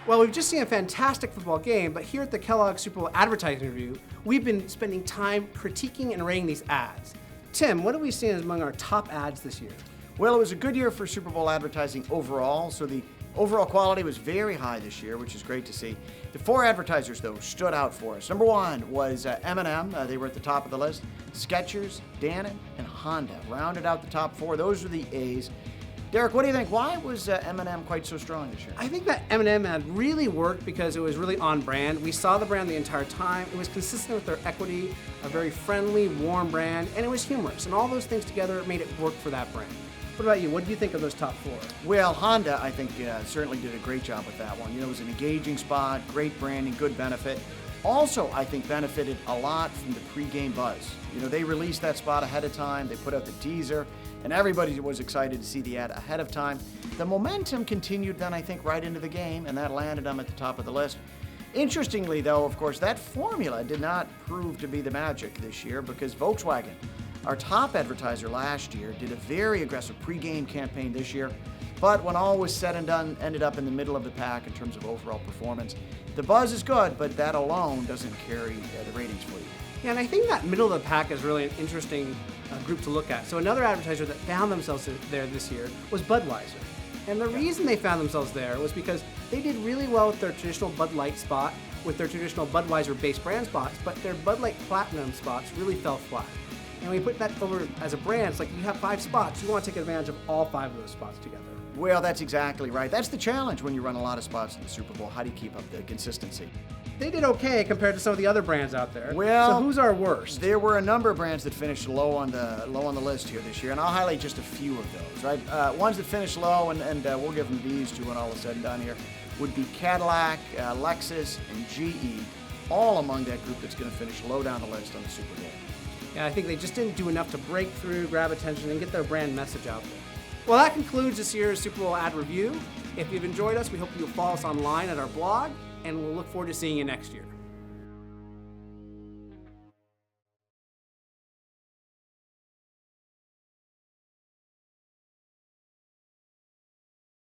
Well, we've just seen a fantastic football game, but here at the Kellogg Super Bowl Advertising Review, we've been spending time critiquing and rating these ads. Tim, what have we seen as among our top ads this year? Well, it was a good year for Super Bowl advertising overall, so the overall quality was very high this year, which is great to see. The 4 advertisers, though, stood out for us. Number 1 was M&M. They were at the top of the list. Skechers, Dannon, and Honda rounded out the top 4. Those are the A's. Derek, what do you think? Why was M&M quite so strong this year? I think that M&M ad really worked because it was really on brand. We saw the brand the entire time. It was consistent with their equity, a very friendly, warm brand, and it was humorous. And all those things together made it work for that brand. What about you? What do you think of those top 4? Well, Honda, I think, certainly did a great job with that one. You know, it was an engaging spot, great branding, good benefit. Also, I think, benefited a lot from the pregame buzz. You know, they released that spot ahead of time. They put out the teaser, and everybody was excited to see the ad ahead of time. The momentum continued then, I think, right into the game, and that landed them at the top of the list. Interestingly, though, of course, that formula did not prove to be the magic this year because Volkswagen, our top advertiser last year, did a very aggressive pregame campaign this year, but when all was said and done, ended up in the middle of the pack in terms of overall performance. The buzz is good, but that alone doesn't carry the ratings for you. Yeah, and I think that middle of the pack is really an interesting group to look at. So another advertiser that found themselves there this year was Budweiser. And the reason they found themselves there was because they did really well with their traditional Bud Light spot, with their traditional Budweiser-based brand spots, but their Bud Light Platinum spots really fell flat. And when you put that over as a brand, it's like you have 5 spots. You want to take advantage of all 5 of those spots together. Well, that's exactly right. That's the challenge when you run a lot of spots in the Super Bowl. How do you keep up the consistency? They did okay compared to some of the other brands out there. Well, so who's our worst? There were a number of brands that finished low on the list here this year, and I'll highlight just a few of those. Right, ones that finished low, and we'll give them these two when all is said and done here, would be Cadillac, Lexus, and GE, all among that group that's going to finish low down the list on the Super Bowl. Yeah, I think they just didn't do enough to break through, grab attention, and get their brand message out there. Well, that concludes this year's Super Bowl ad review. If you've enjoyed us, we hope you'll follow us online at our blog, and we'll look forward to seeing you next year.